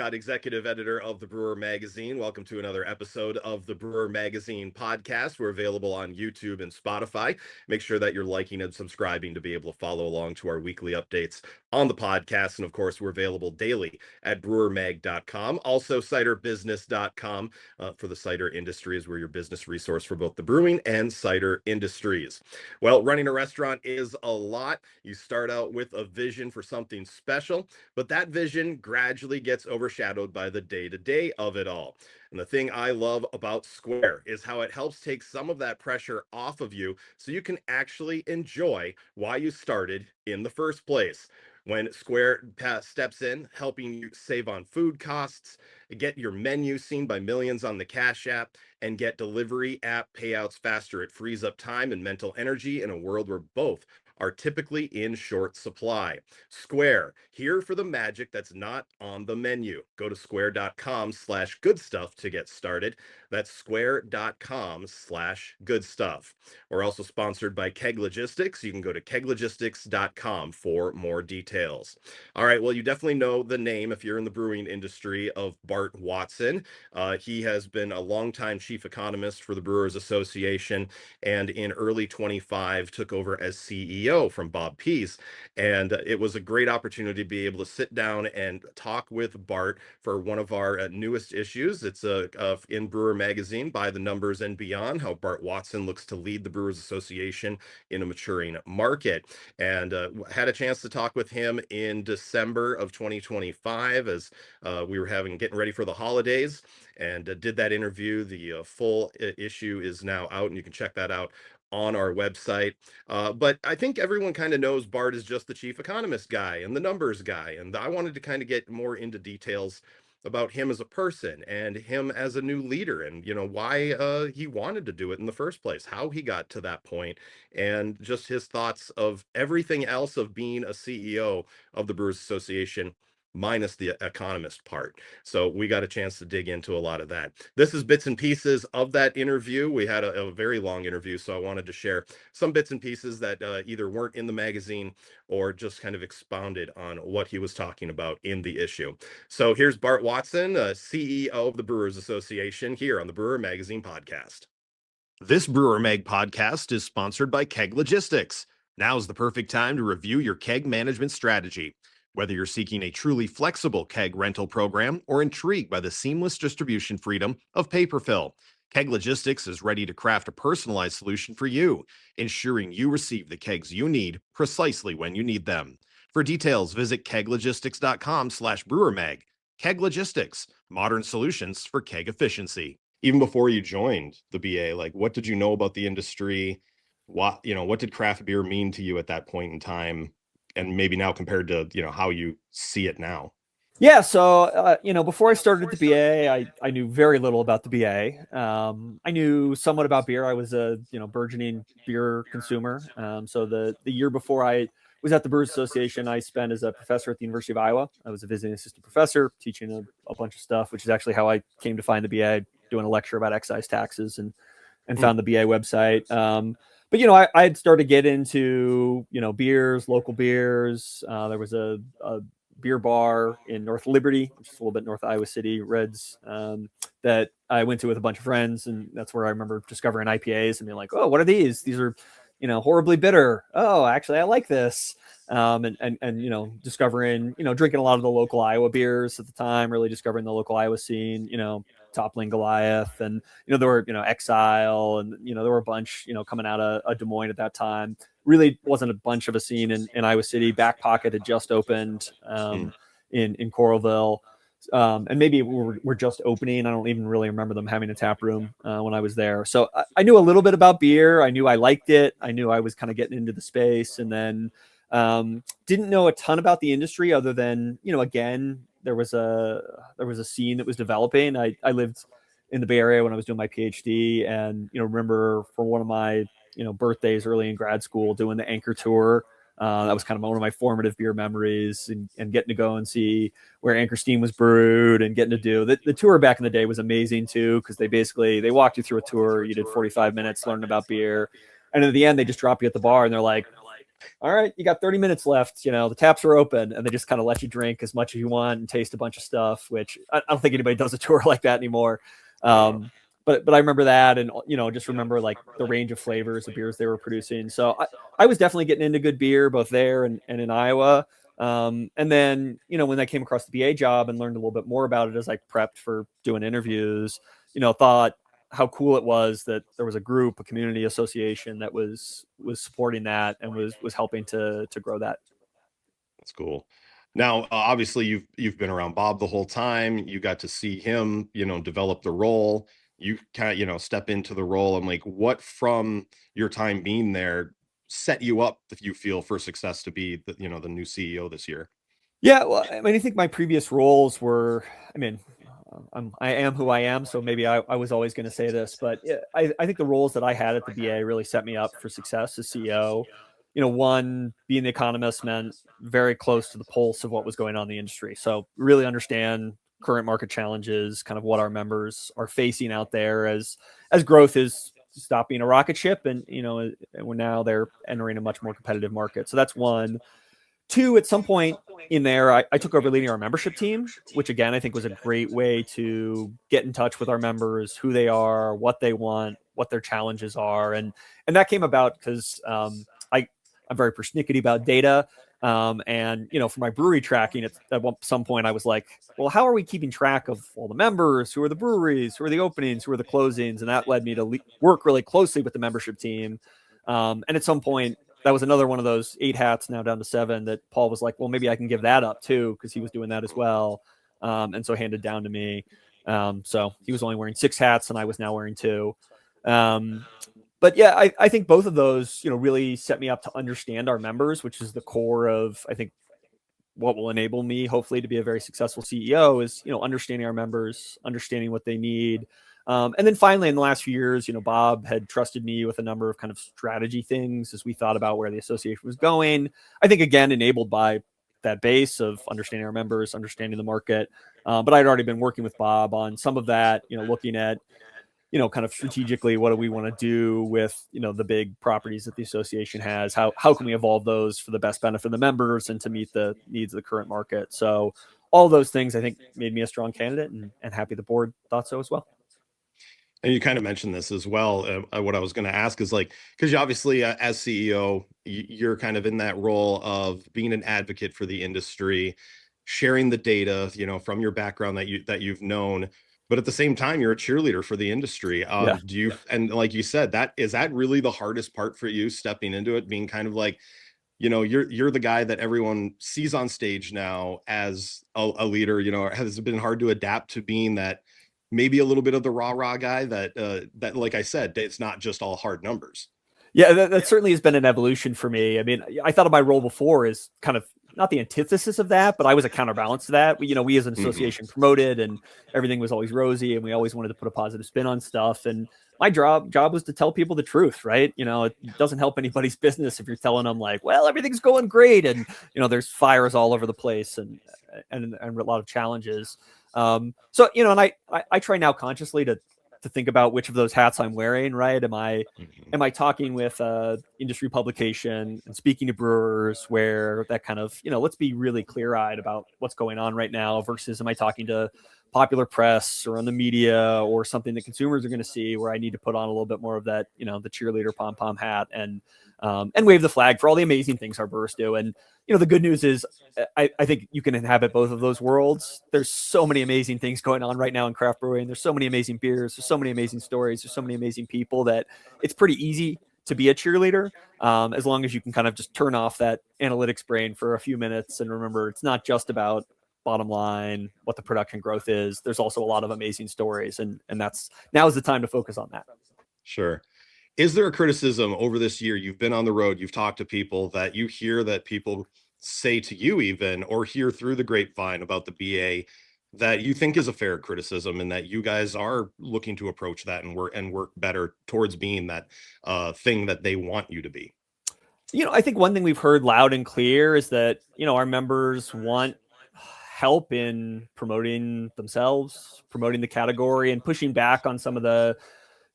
Sicotte, executive editor of the Brewer Magazine. Welcome to another episode of the Brewer Magazine podcast. We're available on YouTube and Spotify. Make sure that you're liking and subscribing to be able to follow along to our weekly updates on the podcast. And of course, we're available daily at brewermag.com. Also, ciderbusiness.com for the cider industry is where your business resource for both the brewing and cider industries. Well, running a restaurant is a lot. You start out with a vision for something special, but that vision gradually gets overshadowed by the day-to-day of it all. And the thing I love about Square is how it helps take some of that pressure off of you so you can actually enjoy why you started in the first place. When Square steps in, helping you save on food costs, get your menu seen by millions on the Cash App, and get delivery app payouts faster. It frees up time and mental energy in a world where both are typically in short supply. Square, here for the magic that's not on the menu. Go to square.com/goodstuff to get started. That's square.com/goodstuff. We're also sponsored by Keg Logistics. You can go to keglogistics.com for more details. All right, well, you definitely know the name if you're in the brewing industry of Bart Watson. He has been a longtime chief economist for the Brewers Association, and in early 25 took over as CEO from Bob Pease. And it was a great opportunity to be able to sit down and talk with Bart for one of our newest issues. It's in Brewer Magazine, By the Numbers and Beyond, how Bart Watson looks to lead the Brewers Association in a maturing market. And had a chance to talk with him in December of 2025 as we were getting ready for the holidays, and did that interview. The full issue is now out, and you can check that out on our website. But I think everyone kind of knows Bart is just the chief economist guy and the numbers guy. And I wanted to kind of get more into details about him as a person and him as a new leader, and, you know, why he wanted to do it in the first place, how he got to that point, and just his thoughts of everything else of being a CEO of the Brewers Association, minus the economist part. So we got a chance to dig into a lot of that. This is bits and pieces of that interview. We had a very long interview, so I wanted to share some bits and pieces that either weren't in the magazine or just kind of expounded on what he was talking about in the issue. So here's Bart Watson, CEO of the Brewers Association, here on the Brewer Magazine podcast. This Brewer Mag podcast is sponsored by Keg Logistics. Now's the perfect time to review your keg management strategy. Whether you're seeking a truly flexible keg rental program or intrigued by the seamless distribution freedom of paper fill, Keg Logistics is ready to craft a personalized solution for you, ensuring you receive the kegs you need precisely when you need them. For details, visit keglogistics.com/brewermag. Keg Logistics, modern solutions for keg efficiency. Even before you joined the BA, like, what did you know about the industry? What did craft beer mean to you at that point in time? And maybe now compared to, how you see it now. Yeah. So, before I started at the BA, I knew very little about the BA. I knew somewhat about beer. I was a, burgeoning beer consumer. So the year before I was at the Brewers Association, I spent as a professor at the University of Iowa. I was a visiting assistant professor teaching a bunch of stuff, which is actually how I came to find the BA, doing a lecture about excise taxes and found the BA website. But, I had started to get into, beers, local beers. There was a beer bar in North Liberty, which is a little bit north of Iowa City, Reds, that I went to with a bunch of friends. And that's where I remember discovering IPAs and being like, oh, what are these? These are, horribly bitter. Oh, actually, I like this. And discovering, drinking a lot of the local Iowa beers at the time, really discovering the local Iowa scene, Toppling Goliath, and there were Exile, and there were a bunch coming out of Des Moines at that time. Really wasn't a bunch of a scene in Iowa City. Back Pocket had just opened in Coralville, and maybe we're just opening. I don't even really remember them having a tap room when I was there. So I knew a little bit about beer. I knew I liked it. I knew I was kind of getting into the space, and then didn't know a ton about the industry other than again, there was a scene that was developing. I lived in the Bay Area when I was doing my PhD, and remember for one of my birthdays early in grad school doing the Anchor tour. That was kind of one of my formative beer memories, and getting to go and see where Anchor Steam was brewed, and getting to do the tour back in the day was amazing too, because they walked you through a tour. You did 45 minutes learning about beer, and at the end they just drop you at the bar and they're like, all right, you got 30 minutes left. The taps are open, and they just kind of let you drink as much as you want and taste a bunch of stuff, which I don't think anybody does a tour like that anymore. Wow. But I remember that, and just remember like the range of flavors of beers they were producing. So I was definitely getting into good beer both there and in Iowa. And then when I came across the BA job and learned a little bit more about it as I prepped for doing interviews, thought how cool it was that there was a group, a community association that was supporting that and was helping to grow that. That's cool. Now, obviously, you've been around Bob the whole time. You got to see him, develop the role. You kind of, step into the role. I'm like, what from your time being there set you up, if you feel, for success to be the new CEO this year? Yeah, well, I mean, I think my previous roles were, I mean, I am who I am, so maybe I was always going to say this, but I think the roles that I had at the BA really set me up for success as CEO. One, being the economist meant very close to the pulse of what was going on in the industry. So really understand current market challenges, kind of what our members are facing out there as growth is stop being a rocket ship, and now they're entering a much more competitive market. So that's one. Two, at some point in there, I took over leading our membership team, which again, I think was a great way to get in touch with our members, who they are, what they want, what their challenges are. And that came about because I'm very persnickety about data. And, for my brewery tracking, at some point I was like, well, how are we keeping track of all the members? Who are the breweries? Who are the openings? Who are the closings? And that led me to work really closely with the membership team. And at some point, that was another one of those 8 hats now down to 7 that Paul was like, well, maybe I can give that up too, because he was doing that as well. And so handed down to me. So he was only wearing 6 hats and I was now wearing 2. But yeah, I think both of those, really set me up to understand our members, which is the core of, I think, what will enable me hopefully to be a very successful CEO is, understanding our members, understanding what they need. And then finally, in the last few years, Bob had trusted me with a number of kind of strategy things as we thought about where the association was going. I think, again, enabled by that base of understanding our members, understanding the market. But I'd already been working with Bob on some of that, looking at, kind of strategically, what do we want to do with, the big properties that the association has? How can we evolve those for the best benefit of the members and to meet the needs of the current market? So all those things, I think, made me a strong candidate, and happy the board thought so as well. And you kind of mentioned this as well. What I was going to ask is like, because you obviously, as CEO, you're kind of in that role of being an advocate for the industry, sharing the data, from your background that you've known. But at the same time, you're a cheerleader for the industry. Yeah. And like you said, is that really the hardest part for you, stepping into it, being kind of like, you're the guy that everyone sees on stage now as a leader. Has it been hard to adapt to being that maybe a little bit of the rah guy that like I said, it's not just all hard numbers? Yeah, that certainly has been an evolution for me. I mean, I thought of my role before as kind of not the antithesis of that, but I was a counterbalance to that. We as an association promoted, and everything was always rosy, and we always wanted to put a positive spin on stuff. And my job was to tell people the truth, right? It doesn't help anybody's business if you're telling them like, well, everything's going great, and there's fires all over the place, and a lot of challenges. So and I try now consciously to think about which of those hats I'm wearing, right? Am I talking with industry publication and speaking to brewers where that kind of, let's be really clear-eyed about what's going on right now, versus am I talking to popular press or on the media or something that consumers are going to see, where I need to put on a little bit more of that, the cheerleader pom-pom hat and wave the flag for all the amazing things our brewers do. And the good news is I think you can inhabit both of those worlds. There's so many amazing things going on right now in craft brewing. There's so many amazing beers. There's so many amazing stories. There's so many amazing people that it's pretty easy to be a cheerleader, as long as you can kind of just turn off that analytics brain for a few minutes and remember it's not just about bottom line, what the production growth is. There's also a lot of amazing stories, and now is the time to focus on that. Sure. Is there a criticism over this year? You've been on the road, you've talked to people, that you hear that people say to you even, or hear through the grapevine about the BA, that you think is a fair criticism, and that you guys are looking to approach that and work better towards being that thing that they want you to be? I think one thing we've heard loud and clear is that, our members want help in promoting themselves, promoting the category, and pushing back on some of the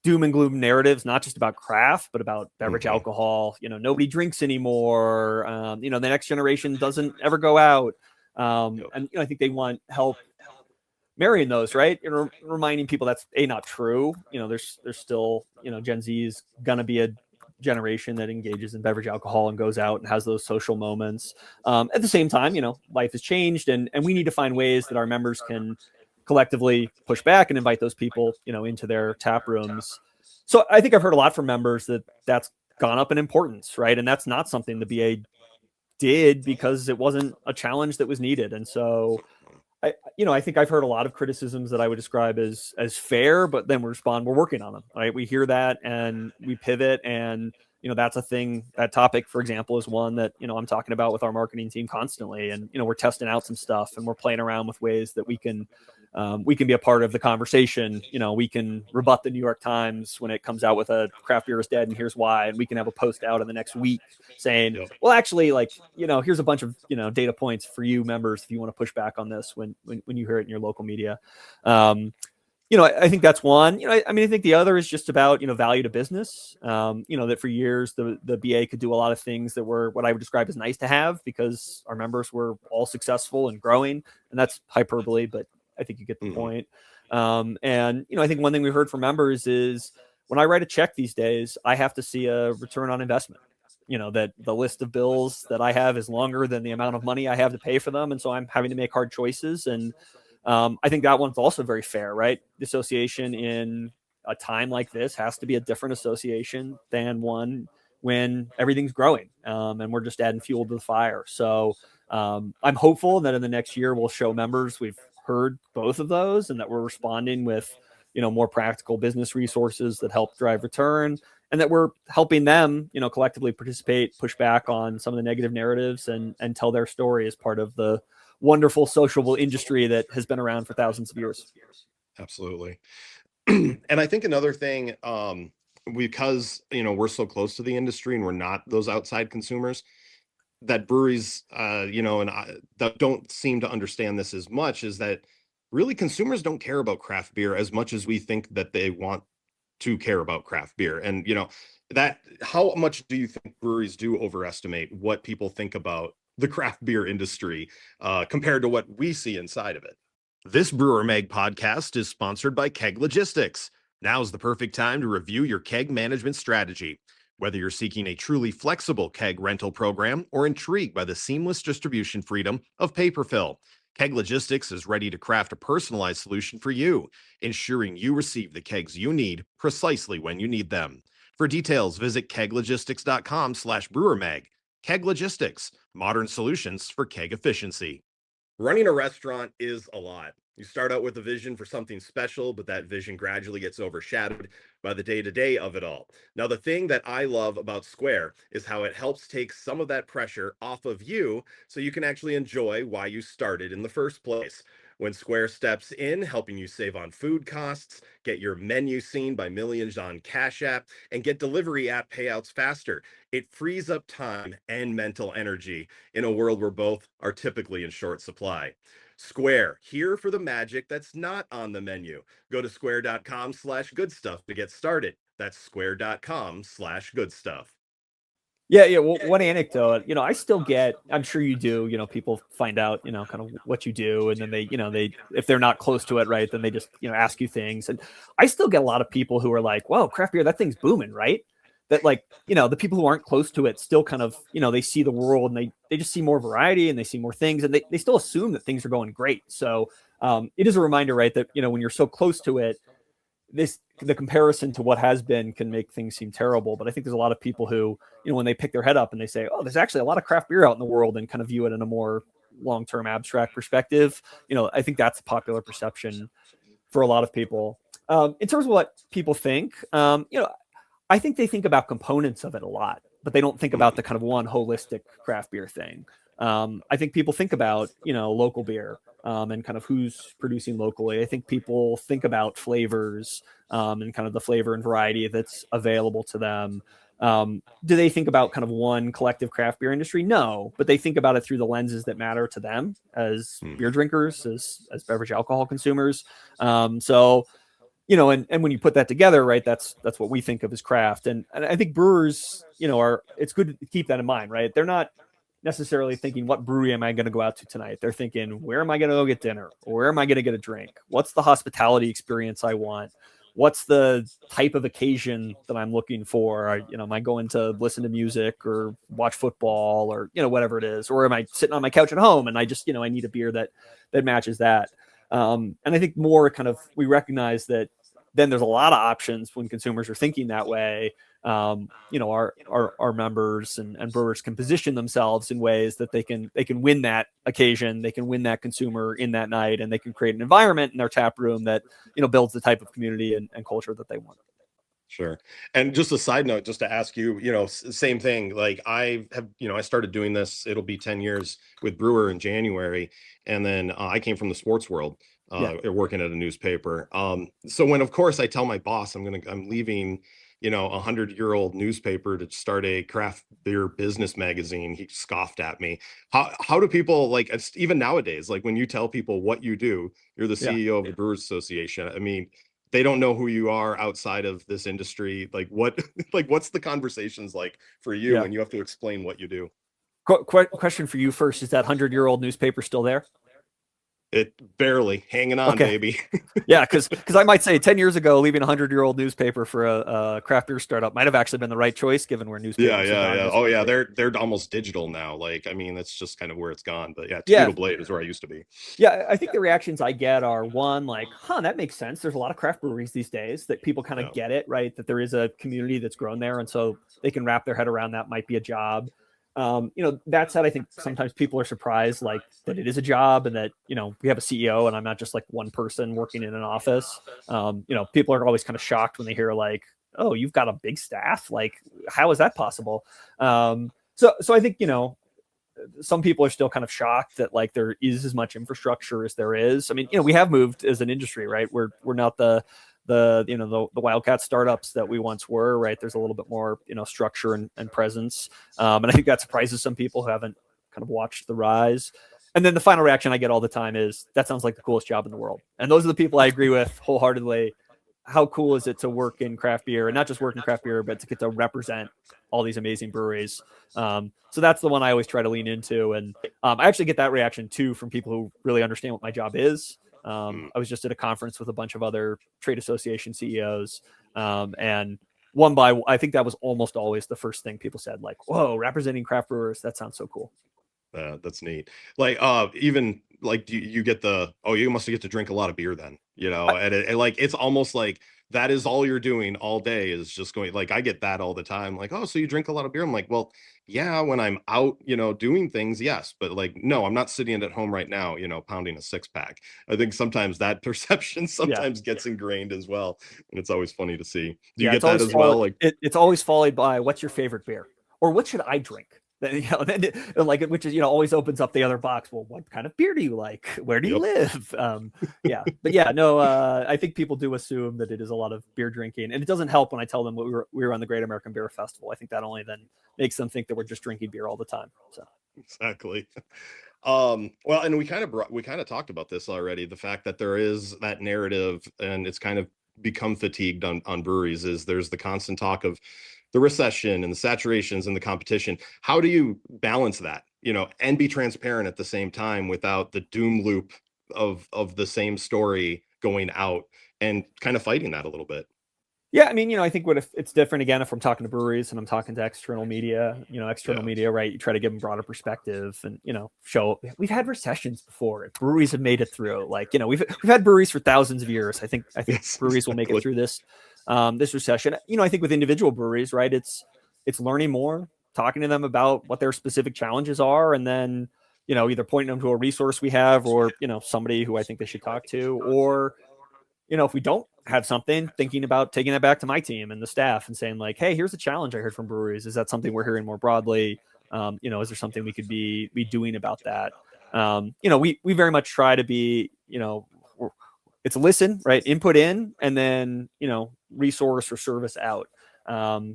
doom and gloom narratives, not just about craft, but about beverage alcohol. Nobody drinks anymore. The next generation doesn't ever go out. And I think they want help marrying those, right? And reminding people that's not true. There's still, Gen Z is gonna be a generation that engages in beverage alcohol and goes out and has those social moments. At the same time, life has changed, and we need to find ways that our members can collectively push back and invite those people, into their tap rooms. So I think I've heard a lot from members that that's gone up in importance, right? And that's not something the BA did because it wasn't a challenge that was needed. And so I think I've heard a lot of criticisms that I would describe as fair, but then we respond, we're working on them, right? We hear that and we pivot, and that's a thing. That topic, for example, is one that I'm talking about with our marketing team constantly, and we're testing out some stuff and we're playing around with ways that we can be a part of the conversation. We can rebut the New York Times when it comes out with a craft beer is dead and here's why, and we can have a post out in the next week saying, well, actually, here's a bunch of data points for you members if you want to push back on this when you hear it in your local media. I think that's one. I think the other is just about value to business. That for years the BA could do a lot of things that were what I would describe as nice to have because our members were all successful and growing, and that's hyperbole, but I think you get the point. And I think one thing we heard from members is when I write a check these days, I have to see a return on investment. That the list of bills that I have is longer than the amount of money I have to pay for them, and so I'm having to make hard choices. And I think that one's also very fair, right? The association in a time like this has to be a different association than one when everything's growing, and we're just adding fuel to the fire. So I'm hopeful that in the next year we'll show members we've heard both of those and that we're responding with more practical business resources that help drive return, and that we're helping them collectively participate, push back on some of the negative narratives, and tell their story as part of the wonderful sociable industry that has been around for thousands of years. Absolutely. And I think another thing, because we're so close to the industry and we're not those outside consumers, that breweries that don't seem to understand this as much, is that really consumers don't care about craft beer as much as we think that they want to care about craft beer. And that, how much do you think breweries do overestimate what people think about the craft beer industry compared to what we see inside of it? This Brewer Mag podcast is sponsored by Keg Logistics. Now's the perfect time to review your keg management strategy. Whether you're seeking a truly flexible keg rental program or intrigued by the seamless distribution freedom of paper fill, Keg Logistics is ready to craft a personalized solution for you, ensuring you receive the kegs you need precisely when you need them. For details, visit keglogistics.com/brewermag. Keg Logistics, modern solutions for keg efficiency. Running a restaurant is a lot. You start out with a vision for something special, but that vision gradually gets overshadowed by the day-to-day of it all. Now, the thing that I love about Square is how it helps take some of that pressure off of you so you can actually enjoy why you started in the first place. When Square steps in, helping you save on food costs, get your menu seen by millions on Cash App, and get delivery app payouts faster, it frees up time and mental energy in a world where both are typically in short supply. Square, here for the magic that's not on the menu. Go to square.com/goodstuff to get started. That's square.com/goodstuff. Yeah. Well, one anecdote, I still get, I'm sure you do, people find out, kind of what you do. And then they, if they're not close to it, right, then they just, ask you things. And I still get a lot of people who are like, whoa, craft beer, that thing's booming, right? That the people who aren't close to it still kind of, they see the world and they just see more variety and they see more things, and they still assume that things are going great. So it is a reminder, right, that, when you're so close to it, the comparison to what has been can make things seem terrible. But I think there's a lot of people who, when they pick their head up and they say, oh, there's actually a lot of craft beer out in the world, and kind of view it in a more long-term abstract perspective, I think that's a popular perception for a lot of people. In terms of what people think, I think they think about components of it a lot, but they don't think about the kind of one holistic craft beer thing. I think people think about, local beer, and kind of who's producing locally. I think people think about flavors, and kind of the flavor and variety that's available to them. Do they think about kind of one collective craft beer industry? No, but they think about it through the lenses that matter to them as beer drinkers, as beverage alcohol consumers. So and when you put that together, right, that's what we think of as craft. And I think brewers, it's good to keep that in mind, right? They're not necessarily thinking, what brewery am I going to go out to tonight? They're thinking, where am I going to go get dinner? Or where am I going to get a drink? What's the hospitality experience I want? What's the type of occasion that I'm looking for? Am I going to listen to music or watch football or, whatever it is? Or am I sitting on my couch at home and I just, I need a beer that matches that? And I think more kind of, we recognize that then there's a lot of options when consumers are thinking that way. Our members and brewers can position themselves in ways that they can win that occasion, they can win that consumer in that night, and they can create an environment in their tap room that builds the type of community and culture that they want. Sure. And just a side note, just to ask you, same thing. Like I have, I started doing this. It'll be 10 years with Brewer in January, and then I came from the sports world. Working at a newspaper. So when, of course, I tell my boss I'm leaving, 100-year-old newspaper to start a craft beer business magazine, he scoffed at me. How do people, like, even nowadays, like when you tell people what you do, you're the CEO of the Brewers Association. I mean, they don't know who you are outside of this industry. Like what's the conversations like for you when you have to explain what you do? Question for you first: is that 100-year-old newspaper still there? It barely hanging on, baby. Yeah, because I might say 10 years ago, leaving a 100-year-old newspaper for a craft beer startup might have actually been the right choice, given where newspapers. Yeah. Oh yeah, they're almost digital now. Like, I mean, that's just kind of where it's gone. But Toledo Blade is where I used to be. Yeah, I think the reactions I get are, one, like, that makes sense. There's a lot of craft breweries these days that people kind of get it, right? That there is a community that's grown there, and so they can wrap their head around that might be a job. That said, I think sometimes people are surprised, like, that it is a job and that, we have a CEO and I'm not just like one person working in an office. People are always kind of shocked when they hear like, oh, you've got a big staff. Like, how is that possible? So I think, some people are still kind of shocked that like there is as much infrastructure as there is. I mean, we have moved as an industry, right? We're not the wildcat startups that we once were, right? There's a little bit more, structure and presence. And I think that surprises some people who haven't kind of watched the rise. And then the final reaction I get all the time is, that sounds like the coolest job in the world. And those are the people I agree with wholeheartedly. How cool is it to work in craft beer, and not just work in craft beer, but to get to represent all these amazing breweries? So that's the one I always try to lean into. And I actually get that reaction too from people who really understand what my job is. I was just at a conference with a bunch of other trade association CEOs, and I think that was almost always the first thing people said, like, whoa, representing craft brewers, that sounds so cool. That's neat. Like, even like, you get you must get to drink a lot of beer then, and like, it's almost like that is all you're doing all day is just going, like, I get that all the time. Like, oh, so you drink a lot of beer? I'm like, well, yeah, when I'm out, doing things, yes. But like, no, I'm not sitting at home right now, pounding a 6-pack. I think sometimes that perception gets ingrained as well. And it's always funny to see. Do you get that as well? Like, it's always followed by, what's your favorite beer? Or what should I drink? Then, like, which is, always opens up the other box. Well, what kind of beer do you like? Where do you live? I think people do assume that it is a lot of beer drinking, and it doesn't help when I tell them we were on the Great American Beer Festival. I think that only then makes them think that we're just drinking beer all the time. So exactly. Well, and we kind of talked about this already. The fact that there is that narrative, and it's kind of become fatigued on breweries, is there's the constant talk of the recession and the saturations and the competition. How do you balance that, and be transparent at the same time without the doom loop of the same story going out, and kind of fighting that a little bit? Yeah, I mean, I think if it's different, again, if I'm talking to breweries and I'm talking to external media, media, right? You try to give them broader perspective and, show we've had recessions before. Breweries have made it through. Like, we've had breweries for thousands of years. I think yes, breweries will make it through this recession. I think with individual breweries, right? It's learning more, talking to them about what their specific challenges are, and then, either pointing them to a resource we have, or, somebody who I think they should talk to, or, if we don't have something, thinking about taking that back to my team and the staff and saying like, hey, here's a challenge I heard from breweries. Is that something we're hearing more broadly? Is there something we could be doing about that? We very much try to be, it's listen, right? Input in, and then, resource or service out.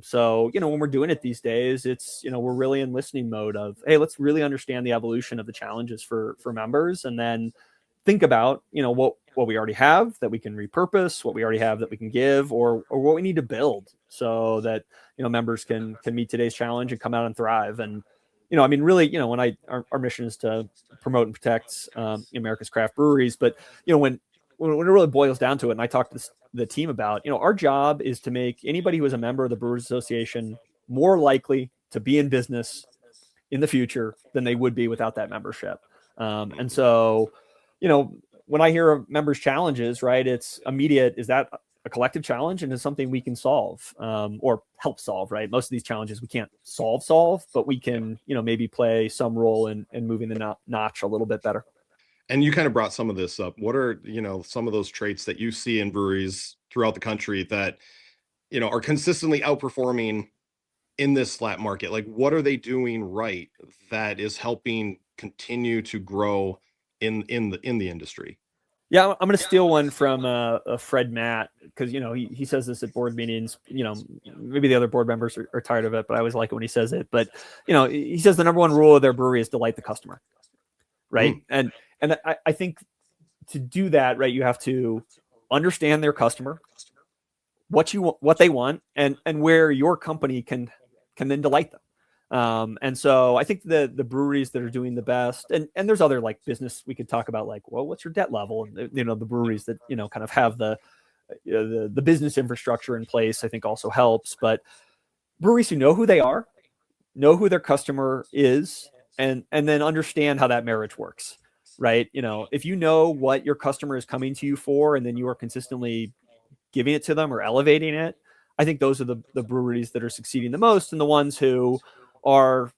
So, when we're doing it these days, it's, we're really in listening mode of, hey, let's really understand the evolution of the challenges for members, and then think about, what we already have that we can repurpose, what we already have that we can give, or what we need to build so that, members can meet today's challenge and come out and thrive. And, I mean, really, when our mission is to promote and protect America's craft breweries. But, when it really boils down to it, and I talked to the team about, our job is to make anybody who is a member of the Brewers Association more likely to be in business in the future than they would be without that membership. And so, when I hear members' challenges, right, it's immediate. Is that a collective challenge, and is something we can solve or help solve? Right, most of these challenges we can't solve, but we can, maybe play some role in moving the notch a little bit better. And you kind of brought some of this up. What are, some of those traits that you see in breweries throughout the country that, are consistently outperforming in this flat market? Like, what are they doing right that is helping continue to grow in the industry? Yeah, I'm going to steal one from Fred Matt, because he says this at board meetings. Maybe the other board members are tired of it, but I always like it when he says it. But he says the number one rule of their brewery is delight the customer, right? And I think to do that, right, you have to understand their customer, what they want, and where your company can then delight them. And so I think the breweries that are doing the best, and there's other like business we could talk about, like, well, what's your debt level? And the breweries that kind of have the business infrastructure in place, I think also helps. But breweries who know who they are, know who their customer is, and then understand how that marriage works, right? If you know what your customer is coming to you for, and then you are consistently giving it to them or elevating it, I think those are the breweries that are succeeding the most, and the ones who are,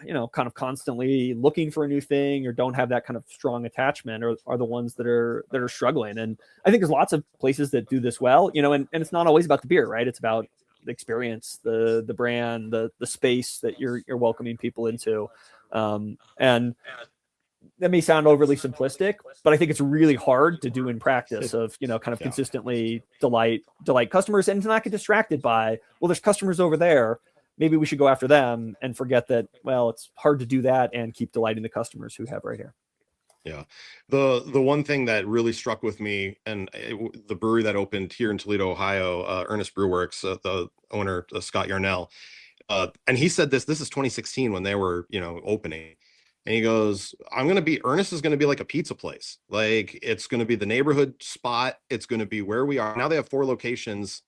kind of constantly looking for a new thing or don't have that kind of strong attachment are the ones that are struggling. And I think there's lots of places that do this well, and it's not always about the beer, right? It's about the experience, the brand, the space that you're welcoming people into. And that may sound overly simplistic, but I think it's really hard to do in practice of, kind of consistently delight customers, and to not get distracted by, well, there's customers over there, maybe we should go after them, and forget that, well, it's hard to do that and keep delighting the customers who have right here. Yeah. The one thing that really struck with me, and the brewery that opened here in Toledo, Ohio, Ernest Brew Works, the owner, Scott Yarnell, and he said this is 2016 when they were, opening. And he goes, Ernest is going to be like a pizza place. Like, it's going to be the neighborhood spot. It's going to be where we are. Now they have 4 locations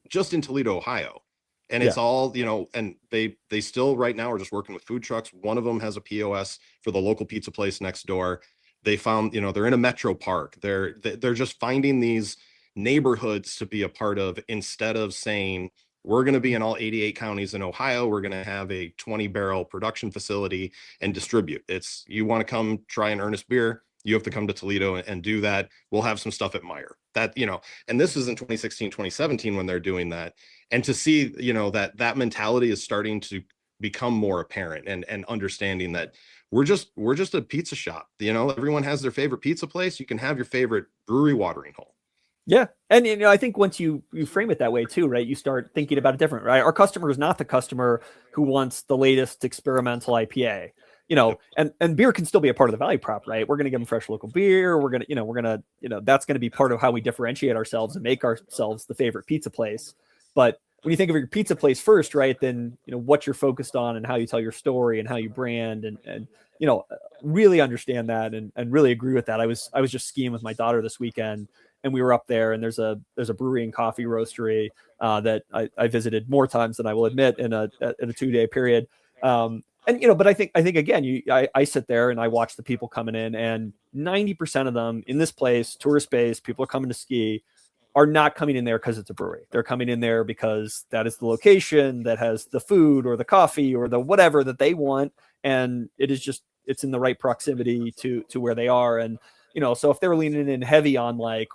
just in Toledo, Ohio. And it's all, and they still right now are just working with food trucks. One of them has a POS for the local pizza place next door. They found, they're in a metro park. They're just finding these neighborhoods to be a part of, instead of saying, we're going to be in all 88 counties in Ohio. We're going to have a 20-barrel production facility and distribute. You want to come try an Ernest beer, you have to come to Toledo and do that. We'll have some stuff at Meyer. That, and this is in 2016, 2017 when they're doing that. And to see, that mentality is starting to become more apparent, and understanding that we're just a pizza shop. Everyone has their favorite pizza place. You can have your favorite brewery watering hole. Yeah. And, I think once you frame it that way too, right, you start thinking about it different, right? Our customer is not the customer who wants the latest experimental IPA, and beer can still be a part of the value prop, right? We're going to give them fresh local beer. We're going to, that's going to be part of how we differentiate ourselves and make ourselves the favorite pizza place. But when you think of your pizza place first, right, then, what you're focused on and how you tell your story and how you brand and really understand that and really agree with that. I was just skiing with my daughter this weekend, and we were up there, and there's a brewery and coffee roastery that I visited more times than I will admit in a 2-day period. But I think again, I sit there and I watch the people coming in, and 90% of them in this place, tourist base, people are coming to ski, are not coming in there because it's a brewery. They're coming in there because that is the location that has the food or the coffee or the whatever that they want. And it's in the right proximity to where they are. And, so if they're leaning in heavy on like,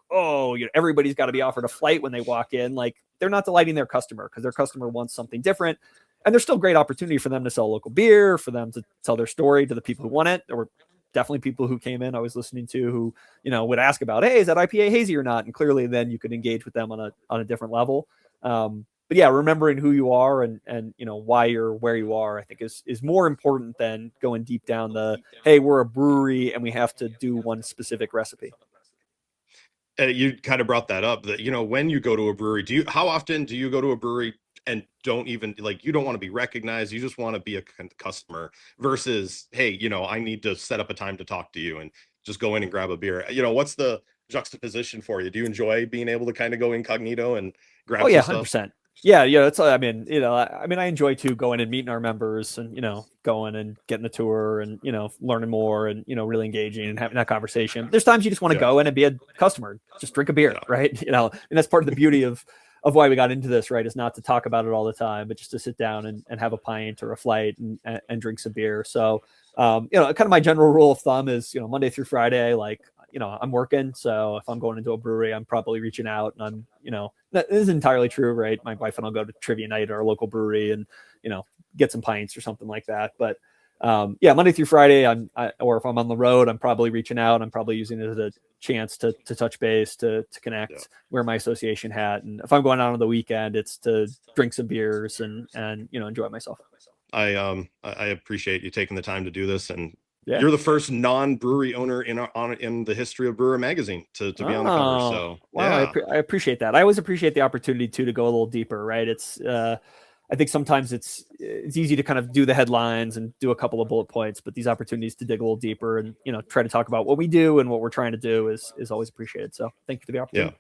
everybody's got to be offered a flight when they walk in, like, they're not delighting their customer, because their customer wants something different. And there's still great opportunity for them to sell local beer, for them to tell their story to the people who want it. There were definitely people who came in I was listening to who, would ask about, hey, is that IPA hazy or not? And clearly then you could engage with them on a different level. But yeah, remembering who you are and why you're where you are, I think is more important than going deep down the, hey, we're a brewery and we have to do one specific recipe. You kind of brought that up that, when you go to a brewery, how often do you go to a brewery and don't even like, you don't want to be recognized. You just want to be a customer versus, hey, I need to set up a time to talk to you and just go in and grab a beer. What's the juxtaposition for you? Do you enjoy being able to kind of go incognito and Oh grab yeah, some stuff? 100%. Yeah, yeah. It's I mean, I enjoy too going and meeting our members and going and getting the tour and learning more and really engaging and having that conversation. There's times you just want to Yeah. go in and be a customer, just drink a beer, Yeah. right? And that's part of the beauty of why we got into this, right? Is not to talk about it all the time, but just to sit down and have a pint or a flight and drink some beer. So, kind of my general rule of thumb is, Monday through Friday, like, I'm working. So if I'm going into a brewery, I'm probably reaching out and that is entirely true, right? My wife and I'll go to trivia night at our local brewery and, get some pints or something like that. But yeah, Monday through Friday, or if I'm on the road, I'm probably reaching out. I'm probably using it as a chance to touch base, to connect, Yeah. wear my association hat. And if I'm going out on the weekend, it's to drink some beers and enjoy myself. I appreciate you taking the time to do this, and Yeah. you're the first non-brewery owner in the history of Brewer Magazine to be on the cover. Oh, So wow. yeah, I appreciate that. I always appreciate the opportunity to go a little deeper, right? I think sometimes it's easy to kind of do the headlines and do a couple of bullet points, but these opportunities to dig a little deeper and, try to talk about what we do and what we're trying to do is always appreciated. So thank you for the yeah. opportunity.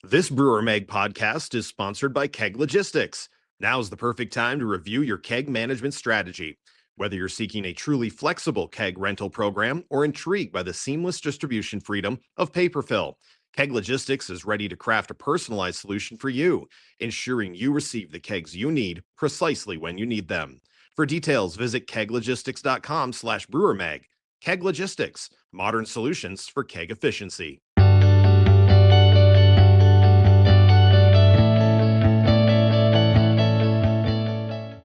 This Brewer Mag podcast is sponsored by Keg Logistics. Now's the perfect time to review your keg management strategy. Whether you're seeking a truly flexible keg rental program or intrigued by the seamless distribution freedom of paper fill, Keg Logistics is ready to craft a personalized solution for you, ensuring you receive the kegs you need precisely when you need them. For details, visit keglogistics.com/brewermag. Keg Logistics, modern solutions for keg efficiency.